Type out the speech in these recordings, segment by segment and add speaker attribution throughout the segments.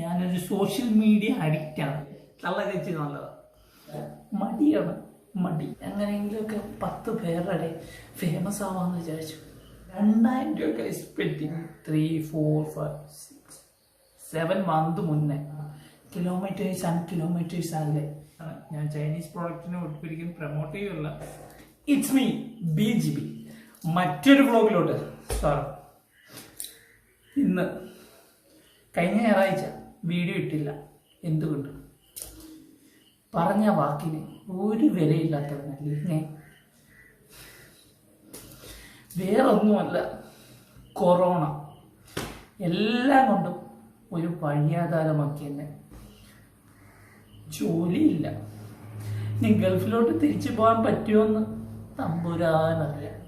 Speaker 1: ഞാനൊരു social media അഡിക്റ്റാണ്. തള്ള കഴിച്ച് നല്ലതാണ്. മടിയാണ് മടി. എങ്ങനെയെങ്കിലുമൊക്കെ 10 പേരുടെ ഫേമസ് ആവാമെന്ന് വിചാരിച്ചു. 2000 രൂപ സ്പെൻഡിങ് 3, 4, 5, 6, 7 മന്ത് മുന്നേ. കിലോമീറ്റേഴ്സ് ആൻഡ് കിലോമീറ്റേഴ്സ് ആകില്ലേ. ഞാൻ ചൈനീസ് പ്രോഡക്റ്റിനെ ഒരിക്കലും പ്രൊമോട്ട് ചെയ്യുകയല്ല. It's me BGB. മറ്റൊരു വ്ളോഗിലോട്ട് സാർ. ഇന്ന് കഴിഞ്ഞ ഞായറാഴ്ച വീഡിയോ ഇട്ടില്ല. എന്തുകൊണ്ട്? പറഞ്ഞ വാക്കിന് ഒരു വിലയില്ലാത്തവനല്ലേ ഞാൻ. വേറൊന്നുമല്ല, കൊറോണ എല്ലാം കൊണ്ടും ഒരു വഴിയാധാരമാക്കി എന്നെ. ജോലിയില്ല. ഇനി ഗൾഫിലോട്ട് തിരിച്ചു പോകാൻ പറ്റുമെന്ന് തമ്പുരാനറിയാം.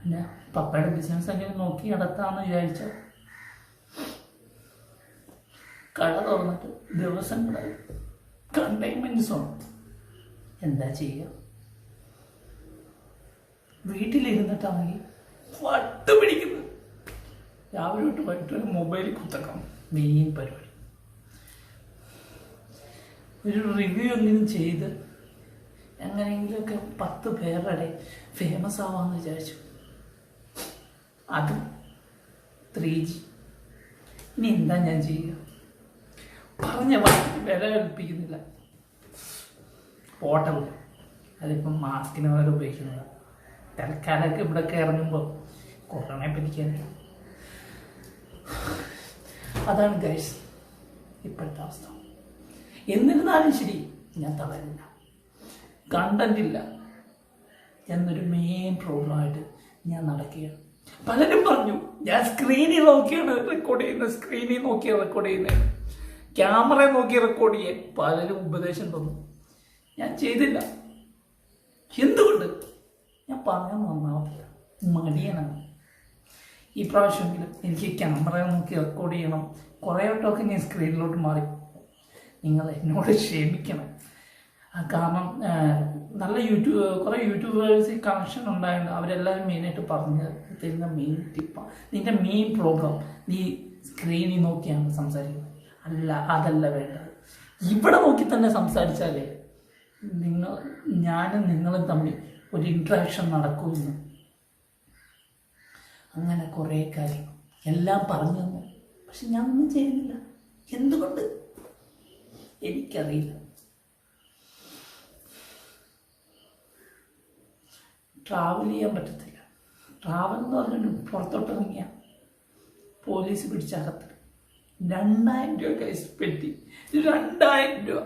Speaker 1: പിന്നെ പപ്പയുടെ ബിസിനസ് അങ്ങനെ നോക്കി നടത്താമെന്ന് വിചാരിച്ച കട തുറന്നിട്ട് ദിവസങ്ങളായി. Containment zone. എന്താ ചെയ്യുക? വീട്ടിലിരുന്നിട്ടാണെങ്കിൽ വട്ട് പിടിക്കുന്നത്. രാവിലെ തൊട്ട് വൈകിട്ട് വരെ മൊബൈലിൽ കുത്തക്കാം. മെയിൻ പരിപാടി. ഒരു റിവ്യൂ എങ്കിലും ചെയ്ത് എങ്ങനെയെങ്കിലുമൊക്കെ 10 പേരുടെ ഫേമസ് ആവാമെന്ന് വിചാരിച്ചു. അതും 3G. ഇനി എന്താ ഞാൻ ചെയ്യുക? പറഞ്ഞ വാക്കിന് വില കൽപ്പിക്കുന്നില്ല. പോട്ടല്ല, അതിപ്പം മാസ്കിന് വരെ ഉപയോഗിക്കുന്നത്. തൽക്കാലമൊക്കെ ഇവിടെയൊക്കെ ഇറങ്ങുമ്പോൾ കൊറോണയെ പറ്റിക്കാൻ. അതാണ് ഗൈസ് ഇപ്പോഴത്തെ അവസ്ഥ. എന്നിരുന്നാലും ശരി, ഞാൻ തളരില്ല. കണ്ടന്റ് ഇല്ല എന്നൊരു മെയിൻ പ്രോബ്ലമായിട്ട് ഞാൻ നടക്കുകയാണ്. പലരും പറഞ്ഞു ഞാൻ സ്ക്രീനിൽ നോക്കിയാണ് റെക്കോർഡ് ചെയ്യുന്നത്, ക്യാമറ നോക്കി റെക്കോർഡ് ചെയ്യാൻ പലരും ഉപദേശം തന്നു. ഞാൻ ചെയ്തില്ല. എന്തുകൊണ്ട്? ഞാൻ പറഞ്ഞാൽ നന്നാവില്ല. മടിയനാണ്. ഈ പ്രാവശ്യമെങ്കിലും എനിക്ക് ക്യാമറ നോക്കി റെക്കോർഡ് ചെയ്യണം. കുറേ വട്ടമൊക്കെ ഞാൻ സ്ക്രീനിലോട്ട് മാറി. നിങ്ങൾ എന്നോട് ക്ഷമിക്കണം. കാരണം നല്ല കുറേ യൂട്യൂബേഴ്സ് കണക്ഷൻ ഉണ്ടായിരുന്നു. അവരെല്ലാവരും മെയിനായിട്ട് പറഞ്ഞു തരുന്ന മെയിൻ ടിപ്പാണ്, നിൻ്റെ മെയിൻ പ്രോബ്ലം നീ സ്ക്രീനിൽ നോക്കിയാണ് സംസാരിക്കുന്നത്. അതല്ല വേണ്ടത്. ഇവിടെ നോക്കി തന്നെ സംസാരിച്ചാലേ ഞാനും നിങ്ങളും തമ്മിൽ ഒരു ഇൻട്രാക്ഷൻ നടക്കുമെന്ന്. അങ്ങനെ കുറേ കാര്യങ്ങൾ എല്ലാം പറഞ്ഞു തന്നു. പക്ഷെ ഞാൻ ഒന്നും ചെയ്യുന്നില്ല. എന്തുകൊണ്ട്? എനിക്കറിയില്ല. ട്രാവൽ ചെയ്യാൻ പറ്റത്തില്ല. ട്രാവൽ എന്ന് പറഞ്ഞിട്ട് പുറത്തോട്ടിറങ്ങിയ പോലീസ് പിടിച്ചകത്ത് 2000 രൂപ സ്പെൻഡ്. 2000 രൂപ.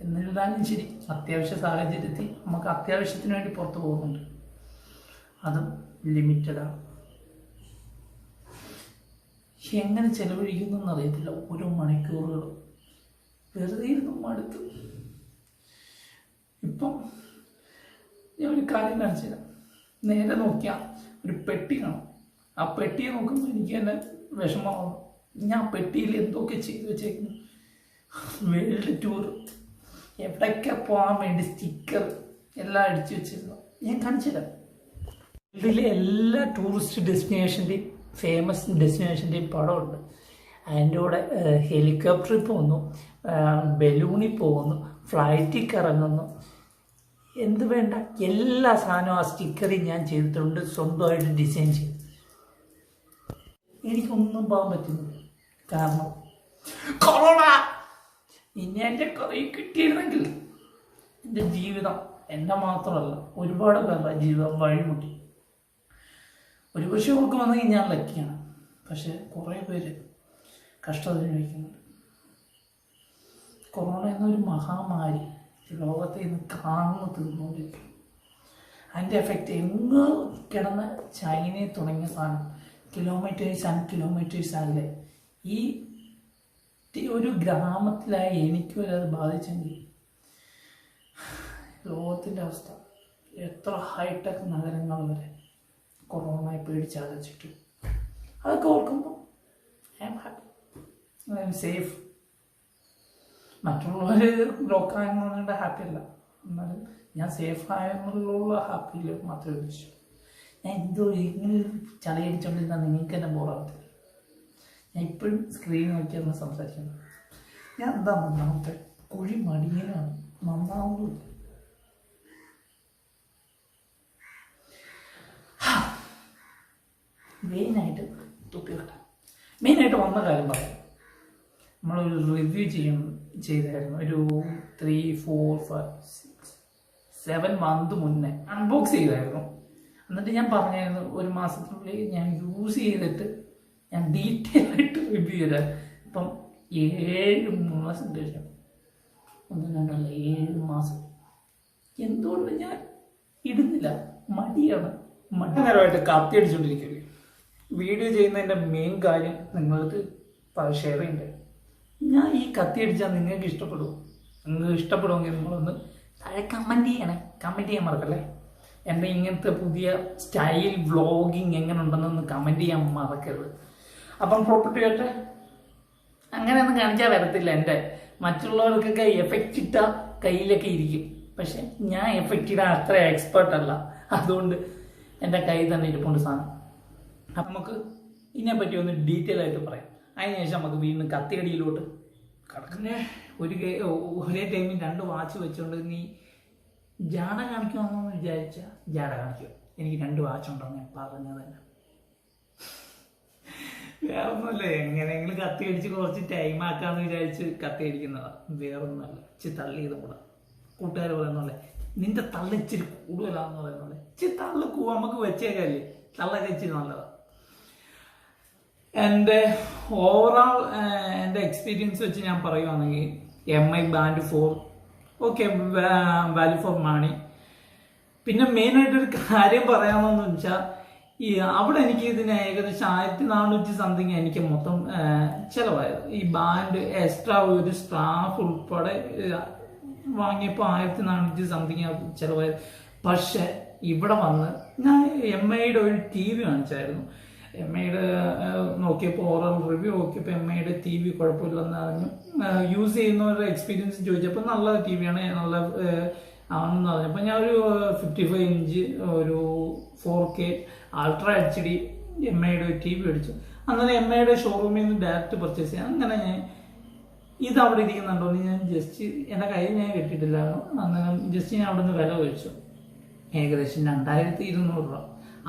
Speaker 1: എന്നിരുന്നാലും ശരി, അത്യാവശ്യ സാഹചര്യത്തിൽ നമുക്ക് അത്യാവശ്യത്തിന് വേണ്ടി പുറത്ത് പോകുന്നുണ്ട്. അതും ലിമിറ്റഡാണ്. എങ്ങനെ ചെലവഴിക്കുന്നു എന്നറിയത്തില്ല. ഓരോ മണിക്കൂറുകളും വെറുതെ ഇരുന്ന് മടുത്തു. ഇപ്പം ഞാൻ ഒരു കാര്യം കാണിച്ചില്ല. നേരെ നോക്കിയാൽ ഒരു പെട്ടി കാണും. ആ പെട്ടിയെ നോക്കുമ്പോൾ എനിക്ക് തന്നെ വിഷമമാകുന്നു. ഞാൻ പെട്ടിയിൽ എന്തൊക്കെ ചെയ്തു വെച്ചേക്കുന്നു. വേൾഡ് ടൂർ, എവിടേക്ക് പോകാൻ വേണ്ടി സ്റ്റിക്കർ എല്ലാം അടിച്ചു വെച്ചിരുന്നു. ഞാൻ കാണിച്ചില്ല. വേൾഡിലെ എല്ലാ ടൂറിസ്റ്റ് ഡെസ്റ്റിനേഷൻ്റെയും ഫേമസ് ഡെസ്റ്റിനേഷൻ്റെയും പടമുണ്ട്. അതിൻ്റെ കൂടെ ഹെലികോപ്റ്ററിൽ പോകുന്നു, ബലൂണിൽ പോകുന്നു, ഫ്ലൈറ്റിൽ കറങ്ങുന്നു. എന്ത് വേണ്ട എല്ലാ സാധനവും ആ സ്റ്റിക്കറിൽ ഞാൻ ചെയ്തിട്ടുണ്ട്. സ്വന്തമായിട്ട് ഡിസൈൻ ചെയ്തു. എനിക്കൊന്നും പോകാൻ പറ്റുന്നില്ല. കാരണം കൊറോണ. ഇനി എൻ്റെ കൈ കിട്ടിയിരുന്നെങ്കിൽ എൻ്റെ ജീവിതം, എൻ്റെ മാത്രമല്ല ഒരുപാട് പേരുടെ ജീവിതം വഴിമുട്ടി. ഒരു പക്ഷേ അവർക്ക് വന്നെങ്കിൽ ഞാൻ ലക്കിയാണ്. പക്ഷെ കുറേ പേര് കഷ്ടത അനുഭവിക്കുന്നുണ്ട്. കൊറോണ എന്നൊരു മഹാമാരി ലോകത്തെ ഇന്ന് കാണുന്നു തീർന്നുകൊണ്ടിരിക്കും. അതിൻ്റെ എഫക്റ്റ് എങ്ങ് കിടന്ന് ചൈനയിൽ തുടങ്ങിയ സാധനം കിലോമീറ്റേഴ്സ് ആൻഡ് കിലോമീറ്റേഴ്സ് ആകില്ലേ. ഈ ഒരു ഗ്രാമത്തിലായി എനിക്ക് വരെ അത് ബാധിച്ചെങ്കിൽ ലോകത്തിൻ്റെ അവസ്ഥ. എത്ര ഹൈടെക് നഗരങ്ങൾ വരെ കൊറോണയെ പേടിച്ചടച്ചിട്ടു. അതൊക്കെ ഓർക്കുമ്പോൾ I am happy, I am safe. മറ്റുള്ളവർ ലോക്കായെന്ന് പറഞ്ഞിട്ട് ഹാപ്പി അല്ല. എന്നാലും ഞാൻ സേഫായെന്നുള്ള ഹാപ്പിയിൽ മാത്രമേ ഉദ്ദേശിച്ചു. ഞാൻ എന്തോ ഇങ്ങനെ ചളയടിച്ചോണ്ടിരുന്നാൽ നിങ്ങൾക്ക് തന്നെ ബോറാകത്തില്ല. ഞാൻ ഇപ്പോഴും സ്ക്രീൻ നോക്കിയാണ് സംസാരിക്കുന്നത്. ഞാൻ എന്താ നന്നാമത്തെ കുഴി മടിയനാണ്, നന്നാവുന്നില്ല. മെയിനായിട്ട് വന്ന കാര്യം പറയാം. നമ്മളൊരു റിവ്യൂ ചെയ്തായിരുന്നു ഒരു 3, 4, 5, 6, 7 മന്ത് മുന്നേ അൺബോക്സ് ചെയ്തായിരുന്നു. എന്നിട്ട് ഞാൻ പറഞ്ഞായിരുന്നു 1 മാസത്തിനുള്ളിൽ ഞാൻ യൂസ് ചെയ്തിട്ട് ഞാൻ ഡീറ്റെയിൽ ആയിട്ട് റിവ്യൂ ചെയ്താൽ. ഇപ്പം 7 മാസം കഴിഞ്ഞു, 7 മാസം. എന്തുകൊണ്ട് ഞാൻ ഇടുന്നില്ല? മടിയാണ്. നേരമായിട്ട് കത്തി അടിച്ചുകൊണ്ടിരിക്കുകയല്ലേ. വീഡിയോ ചെയ്യുന്നതിൻ്റെ മെയിൻ കാര്യം നിങ്ങൾക്ക് ഷെയർ ചെയ്യണ്ടേ. ഞാൻ ഈ കത്തി അടിച്ചാൽ നിങ്ങൾക്ക് ഇഷ്ടപ്പെടുമോ? നിങ്ങൾക്ക് ഇഷ്ടപ്പെടുമെങ്കിൽ നിങ്ങളൊന്ന് താഴെ കമൻറ്റ് ചെയ്യാൻ മറക്കല്ലേ. എൻ്റെ ഇങ്ങനത്തെ പുതിയ സ്റ്റൈൽ വ്ളോഗിങ് എങ്ങനെ ഉണ്ടെന്നൊന്ന് കമൻറ്റ് ചെയ്യാൻ മറക്കരുത്. അപ്പം പ്രോപ്പർട്ടി ആയിട്ട് അങ്ങനെയൊന്നും കാണിച്ചാൽ വരത്തില്ല. എൻ്റെ മറ്റുള്ളവർക്കൊക്കെ എഫക്റ്റ് ഇട്ട കയ്യിലൊക്കെ ഇരിക്കും, പക്ഷെ ഞാൻ എഫക്റ്റ് ഇടാൻ അത്ര എക്സ്പേർട്ട് അല്ല. അതുകൊണ്ട് എൻ്റെ കയ്യിൽ തന്നെ ഇരിപ്പുണ്ട് സാധനം. അപ്പം നമുക്ക് ഇതിനെപ്പറ്റി ഒന്ന് ഡീറ്റെയിൽ ആയിട്ട് പറയാം. അതിനുശേഷം നമുക്ക് വീണ്ടും കത്തിയടിയിലോട്ട് കിടക്കുന്നേ. ഒരേ ടൈമിൽ 2 വാച്ച് വെച്ചുകൊണ്ട് നീ ജാട കാണിക്കുമെന്ന് വിചാരിച്ചാൽ ജാട കാണിക്കും. എനിക്ക് 2 വാച്ച് ഉണ്ടോ ഞാൻ പറഞ്ഞത് തന്നെ. വേറൊന്നുമല്ല, എങ്ങനെയെങ്കിലും കത്തി അടിച്ച് കുറച്ച് ടൈം ആക്കാന്ന് വിചാരിച്ച് കത്തി അടിക്കുന്നതാണ്, വേറൊന്നുമല്ല. ഇച്ചിരി തള്ളി ചെയ്ത കൂടെ കൂട്ടുകാർ പറയുന്നല്ലേ, നിന്റെ തള്ള ഇച്ചിരി കൂടുതലാന്ന് പറയുന്നത്. ഇച്ചിരി തള്ള നമുക്ക് വെച്ചേക്കല്ലേ, തള്ളൊക്കെ ഇച്ചിരി നല്ലതാണ്. എൻ്റെ ഓവറോൾ എൻ്റെ എക്സ്പീരിയൻസ് വെച്ച് ഞാൻ പറയുവാണെങ്കിൽ MI Band 4 okay, value for money. പിന്നെ മെയിനായിട്ടൊരു കാര്യം പറയാമെന്ന് വെച്ചാൽ അവിടെ എനിക്ക് ഇതിന് ഏകദേശം 1400 സംതിങ് എനിക്ക് മൊത്തം ചിലവായത്. ഈ ബാൻഡ് എക്സ്ട്രാ ഒരു സ്റ്റാഫ് ഉൾപ്പെടെ വാങ്ങിയപ്പോൾ 1400 സംതിങ് ചിലവായത്. പക്ഷെ ഇവിടെ വന്ന് ഞാൻ MIയുടെ ഒരു TV കാണിച്ചായിരുന്നു. MIയുടെ നോക്കിയപ്പോൾ ഓവറോൾ റിവ്യൂ നോക്കിയപ്പോൾ MIയുടെ TV കുഴപ്പമില്ലെന്ന് അറിഞ്ഞു. യൂസ് ചെയ്യുന്നവരുടെ എക്സ്പീരിയൻസ് ചോദിച്ചപ്പോൾ നല്ല TV ആണ്, നല്ല ആണെന്ന് പറഞ്ഞപ്പോൾ ഞാൻ ഒരു 55 ഇഞ്ച് ഒരു 4K അൾട്രാ HD MIയുടെ ഒരു TV മേടിച്ചു. അങ്ങനെ MIയുടെ ഷോറൂമിൽ നിന്ന് ഡയറക്റ്റ് പർച്ചേസ് ചെയ്യാം. അങ്ങനെ ഞാൻ ഇത് അവിടെ ഇരിക്കുന്നുണ്ടോ എന്ന് ഞാൻ ജസ്റ്റ് എൻ്റെ കയ്യിൽ ഞാൻ കിട്ടിയിട്ടില്ലായിരുന്നു. അന്നേരം ജസ്റ്റ് ഞാൻ അവിടെ നിന്ന് വില ചോദിച്ചു. ഏകദേശം 2200 രൂപ.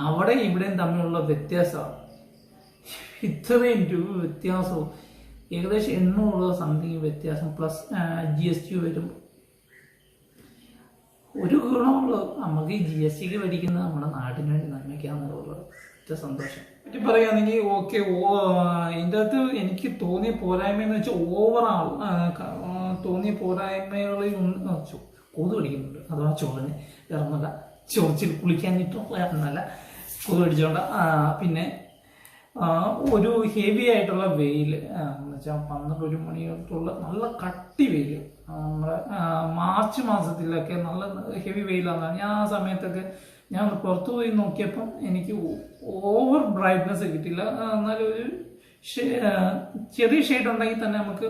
Speaker 1: അവിടെ ഇവിടെയും തമ്മിലുള്ള വ്യത്യാസമാണ്. ഇത്രയും രൂപ വ്യത്യാസവും ഏകദേശം 800 രൂപ സംതിങ് വ്യത്യാസം പ്ലസ് GST വരും. ഒരു ഗുണമുള്ളൂ, നമുക്ക് ഈ GSTക്ക് പഠിക്കുന്നത് നമ്മുടെ നാട്ടിന് വേണ്ടി നന്മയ്ക്കാന്നുള്ളത് ഒറ്റ സന്തോഷം. പറ്റി പറയുകയാണെങ്കിൽ ഓക്കെ. ഇതിൻ്റെ അകത്ത് എനിക്ക് തോന്നിയ പോരായ്മ എന്ന് വെച്ചാൽ ഓവറാൾ തോന്നിയ പോരായ്മകളിൽ കൊതു കടിക്കുന്നുണ്ട്. അഥവാ ചോറിന് ഇറങ്ങുന്നില്ല, ചോർച്ചിൽ കുളിക്കാനിട്ടൊന്നല്ല, കൊതു കടിച്ചോണ്ട. പിന്നെ ഒരു ഹെവി ആയിട്ടുള്ള വെയിൽ എന്ന് വെച്ചാൽ 12-1 മണി തൊട്ടുള്ള നല്ല കട്ടി വെയിൽ. നമ്മുടെ മാർച്ച് മാസത്തിലൊക്കെ നല്ല ഹെവി വെയിലാണ്. ഞാൻ ആ സമയത്തൊക്കെ ഞാൻ പുറത്തു പോയി നോക്കിയപ്പം എനിക്ക് ഓവർ ബ്രൈറ്റ്നെസ് കിട്ടില്ല. എന്നാലും ഒരു ചെറിയ ഷെയ്ഡ് ഉണ്ടെങ്കിൽ തന്നെ നമുക്ക്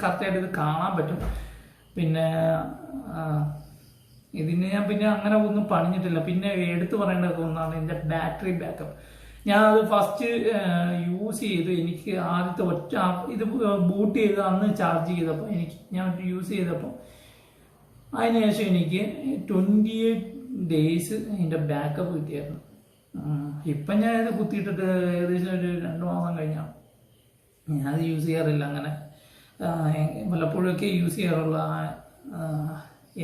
Speaker 1: കറക്റ്റായിട്ട് ഇത് കാണാൻ പറ്റും. പിന്നെ ഇതിന് ഞാൻ പിന്നെ അങ്ങനെ ഒന്നും പണിഞ്ഞിട്ടില്ല. പിന്നെ എടുത്തു പറയേണ്ട ഒന്നാണ് ഇതിൻ്റെ ബാറ്ററി ബാക്കപ്പ്. ഞാൻ അത് ഫസ്റ്റ് യൂസ് ചെയ്ത് എനിക്ക് ആദ്യത്തെ ഇത് ബൂട്ട് ചെയ്ത് അന്ന് ചാർജ് ചെയ്തപ്പോൾ ഞാൻ യൂസ് ചെയ്തപ്പോൾ അതിനുശേഷം എനിക്ക് 28 ഡേയ്സ് ഇതിൻ്റെ ബാക്കപ്പ് കിട്ടിയായിരുന്നു. ഇപ്പം ഞാൻ ഇത് കുത്തിയിട്ടിട്ട് ഏകദേശം ഒരു 2 മാസം കഴിഞ്ഞാണ്. ഞാനത് യൂസ് ചെയ്യാറില്ല, അങ്ങനെ വല്ലപ്പോഴൊക്കെ യൂസ് ചെയ്യാറുള്ള.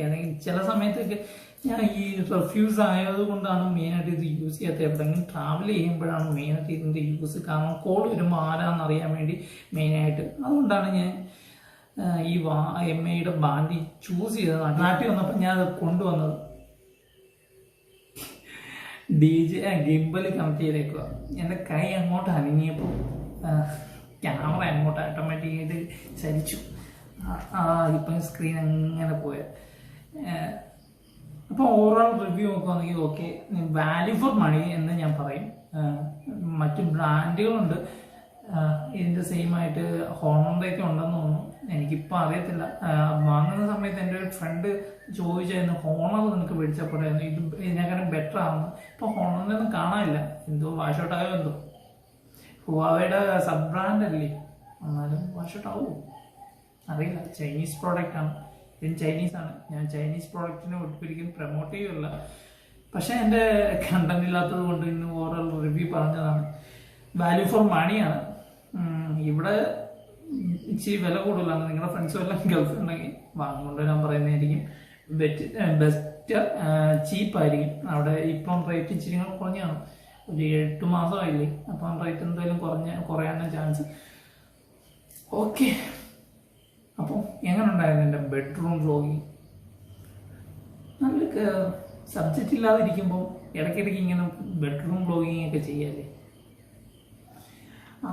Speaker 1: ഏതെങ്കിലും ചില സമയത്തൊക്കെ ഞാൻ ഈ റിഫ്യൂസ് ആയതുകൊണ്ടാണ് മെയിനായിട്ട് ഇത് യൂസ് ചെയ്യാത്തത്. എവിടെയെങ്കിലും ട്രാവൽ ചെയ്യുമ്പോഴാണ് മെയിനായിട്ട് ഇതിൻ്റെ യൂസ്. കാരണം കോൾ വരുമ്പോൾ ആരാന്നറിയാൻ വേണ്ടി മെയിനായിട്ട്. അതുകൊണ്ടാണ് ഞാൻ ഈ MIയുടെ ബാൻഡ് ചൂസ് ചെയ്തത്. നാട്ടിൽ വന്നപ്പോൾ ഞാൻ അത് കൊണ്ടുവന്നത്. ഗിംബൽ കണക്ട് ചെയ്തേക്കുക. എൻ്റെ കൈ അങ്ങോട്ട് അനങ്ങിയപ്പോൾ ക്യാമറ അങ്ങോട്ട് ഓട്ടോമാറ്റിക്കായിട്ട് ചലിച്ചു. ഇപ്പം സ്ക്രീൻ അങ്ങനെ പോയത്. അപ്പോൾ ഓവറോൾ റിവ്യൂ നോക്കുകയാണെങ്കിൽ ഓക്കെ, വാല്യൂ ഫോർ മണി എന്ന് ഞാൻ പറയും. മറ്റ് ബ്രാൻഡുകളുണ്ട് ഇതിൻ്റെ സെയിം ആയിട്ട്. ഹോണറിൻ്റെയൊക്കെ ഉണ്ടെന്ന് തോന്നുന്നു, എനിക്കിപ്പോൾ അറിയത്തില്ല. വാങ്ങുന്ന സമയത്ത് എൻ്റെ ഒരു ഫ്രണ്ട് ചോദിച്ചായിരുന്നു ഹോണർ നിനക്ക് മേടിച്ചപ്പോഴായിരുന്നു ഇത് ഇതിനേക്കാളും ബെറ്റർ ആണെന്ന്. ഇപ്പോൾ ഹോണറിനൊന്നും കാണാനില്ല, എന്തോ വാഷ് ഔട്ട് ആയോ എന്തോ. ഹുവാവയുടെ സബ് ബ്രാൻഡ് അല്ലേ, എന്നാലും വർഷോട്ടാവും അറിയില്ല. ചൈനീസ് പ്രോഡക്റ്റ് ആണ്, ഇതിന് ചൈനീസാണ്. ഞാൻ ചൈനീസ് പ്രോഡക്റ്റിനെ ഒരിക്കലും പ്രൊമോട്ട് ചെയ്യുകയല്ല, പക്ഷെ എൻ്റെ കണ്ടന്റ് ഇല്ലാത്തത് കൊണ്ട് ഇന്ന് ഓവറോൾ റിവ്യൂ പറഞ്ഞതാണ്. വാല്യൂ ഫോർ മണിയാണ്. ഇവിടെ ഇച്ചിരി വില കൂടുതലാണ്. നിങ്ങളുടെ ഫ്രണ്ട്സ് വല്ല ഗൾഫ് ഉണ്ടെങ്കിൽ വാങ്ങുകൊണ്ട് ഞാൻ പറയുന്നതായിരിക്കും ബെസ്റ്റ്, ചീപ്പായിരിക്കും. അവിടെ ഇപ്പം റേറ്റ് ഇച്ചിരി കുറഞ്ഞാണ്, ഒരു 8 മാസമായില്ലേ, അപ്പം റേറ്റ് എന്തായാലും കുറയാനുള്ള ചാൻസ്. ഓക്കെ, അപ്പോൾ എങ്ങനെ ഉണ്ടായിരുന്നു എൻ്റെ ബെഡ്റൂം വ്ലോഗിങ്? നല്ല സബ്ജക്റ്റ് ഇല്ലാതിരിക്കുമ്പോൾ ഇടയ്ക്കിടയ്ക്ക് ഇങ്ങനെ ബെഡ്റൂം വ്ലോഗിങ് ഒക്കെ ചെയ്യാല്ലേ.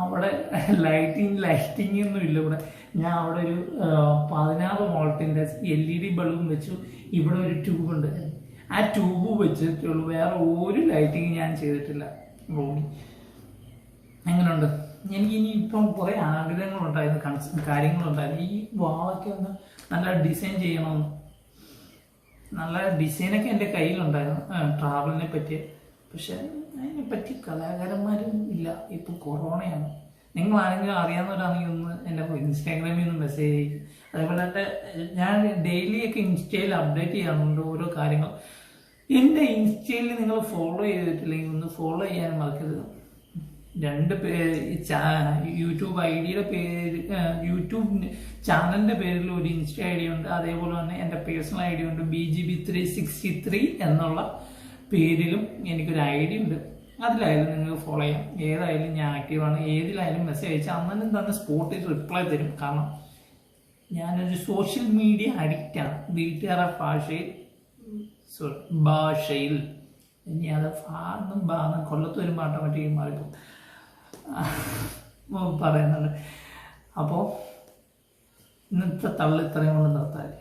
Speaker 1: അവിടെ ലൈറ്റിംഗ് ഒന്നും ഇല്ല ഇവിടെ. ഞാൻ അവിടെ ഒരു 16 വോൾട്ടിൻ്റെ LED ബൾബും വെച്ചു. ഇവിടെ ഒരു ട്യൂബ് ഉണ്ട്, ആ ട്യൂബ് വെച്ചിട്ടുള്ളൂ, വേറെ ഒരു ലൈറ്റിങ് ഞാൻ ചെയ്തിട്ടില്ല റൂമിൽ. എങ്ങനെയുണ്ട്? എനിക്ക് ഇനി ഇപ്പം കുറേ ആഗ്രഹങ്ങളുണ്ടായിരുന്നു, കാര്യങ്ങളുണ്ടായിരുന്നു. ഈ വാളൊക്കെ ഒന്ന് നല്ല ഡിസൈൻ ചെയ്യണമെന്ന്, നല്ല ഡിസൈനൊക്കെ എൻ്റെ കയ്യിലുണ്ടായിരുന്നു ട്രാവലിനെ പറ്റി. പക്ഷെ അതിനെ പറ്റി കലാകാരന്മാരും ഇല്ല. ഇപ്പം കൊറോണയാണ്. നിങ്ങൾ ആരെങ്കിലും അറിയാവുന്നവരാണെങ്കിൽ ഒന്ന് എൻ്റെ ഇൻസ്റ്റാഗ്രാമിൽ നിന്ന് മെസ്സേജ് ചെയ്യും. അതേപോലെ തന്നെ ഞാൻ ഡെയിലിയൊക്കെ ഇൻസ്റ്റയിൽ അപ്ഡേറ്റ് ചെയ്യാറുണ്ട് ഓരോ കാര്യങ്ങൾ. എൻ്റെ ഇൻസ്റ്റയിൽ നിങ്ങൾ ഫോളോ ചെയ്തിട്ടില്ലെങ്കിൽ ഒന്ന് ഫോളോ ചെയ്യാൻ മറക്കരുത്. 2 യൂട്യൂബ് ഐഡിയുടെ പേര്, യൂട്യൂബ് ചാനലിൻ്റെ പേരിൽ ഒരു ഇൻസ്റ്റ ഐ ഡി ഉണ്ട്. അതേപോലെ തന്നെ എൻ്റെ പേഴ്സണൽ ഐ ഡി ഉണ്ട്, BGB363 എന്നുള്ള പേരിലും എനിക്കൊരു ഐ ഡി ഉണ്ട്. അതിലായാലും നിങ്ങൾക്ക് ഫോളോ ചെയ്യാം. ഏതായാലും ഞാൻ ആക്റ്റീവാണ്. ഏതിലായാലും മെസ്സേജ് അയച്ചാൽ അന്നേരം തന്നെ സ്പോട്ടിൽ റിപ്ലൈ തരും. കാരണം ഞാനൊരു സോഷ്യൽ മീഡിയ അഡിക്റ്റാണ്. വീട്ടുകാരുടെ ഭാഷയിൽ ഇനി അത് കൊല്ലത്ത് വരുമ്പോൾ ഓട്ടോമാറ്റിക് മാറിപ്പോകും പറയുന്നുണ്ട്. അപ്പോൾ ഇന്നത്തെ തള്ളി ഇത്രയും കൊണ്ട് നിർത്താല്ലേ.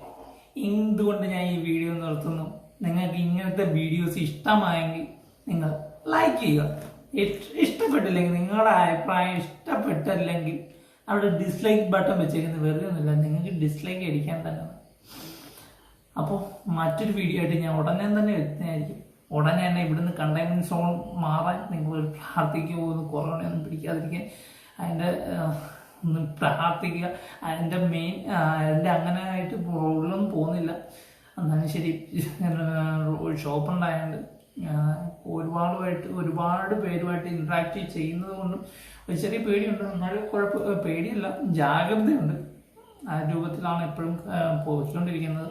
Speaker 1: എന്തുകൊണ്ട് ഞാൻ ഈ വീഡിയോ നിർത്തുന്നു? നിങ്ങൾക്ക് ഇങ്ങനത്തെ വീഡിയോസ് ഇഷ്ടമായെങ്കിൽ നിങ്ങൾ ലൈക്ക് ചെയ്യുക. ഇഷ്ടപ്പെട്ടില്ലെങ്കിൽ, നിങ്ങളുടെ അഭിപ്രായം ഇഷ്ടപ്പെട്ടില്ലെങ്കിൽ അവിടെ ഡിസ്ലൈക്ക് ബട്ടൺ വെച്ചേക്കുന്നത് വെറുതെ ഒന്നുമില്ല, നിങ്ങൾക്ക് ഡിസ്ലൈക്ക് അടിക്കാൻ തന്നെ. അപ്പോൾ മറ്റൊരു വീഡിയോ ആയിട്ട് ഞാൻ ഉടനെ തന്നെ എത്തുന്നതായിരിക്കും. ഉടനെ തന്നെ ഇവിടുന്ന് കണ്ടെയ്ൻമെന്റ് സോൺ മാറാൻ നിങ്ങൾ പ്രാർത്ഥിക്കുക. കൊറോണയൊന്നും പിടിക്കാതിരിക്കാൻ അതിൻ്റെ ഒന്ന് പ്രാർത്ഥിക്കുക. അതിൻ്റെ അങ്ങനെ ആയിട്ട് റോഡിലൊന്നും പോകുന്നില്ല. എന്നാലും ശരി, ഷോപ്പുണ്ടായതുകൊണ്ട് ഒരുപാട് പേരുമായിട്ട് ഇൻട്രാക്ട് ചെയ്യുന്നത് കൊണ്ടും ഒരു ചെറിയ പേടിയുണ്ട്. എന്നാലും പേടിയല്ല, ജാഗ്രതയുണ്ട്. ആ രൂപത്തിലാണ് എപ്പോഴും പോയിക്കൊണ്ടിരിക്കുന്നത്.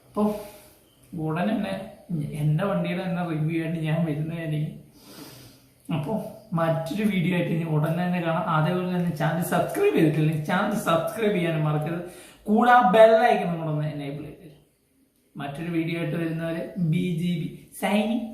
Speaker 1: അപ്പോൾ ഉടനെ തന്നെ എൻ്റെ വണ്ടിയുടെ തന്നെ റിവ്യൂ ആയിട്ട് ഞാൻ വരുന്നതായിരിക്കും. അപ്പോൾ മറ്റൊരു വീഡിയോ ആയിട്ട് ഇനി ഉടനെ തന്നെ കാണാം. അതേപോലെ തന്നെ ചാനൽ സബ്സ്ക്രൈബ് ചെയ്തിട്ടില്ലെങ്കിൽ ചാനൽ സബ്സ്ക്രൈബ് ചെയ്യാനും മറക്കരുത്. കൂടാ ബെല്ലൈക്കൺ കൂടെ ഒന്ന് എനേബിൾ ചെയ്ത്. മറ്റൊരു വീഡിയോ ആയിട്ട് വരുന്നവരെ BGB സൈനിങ്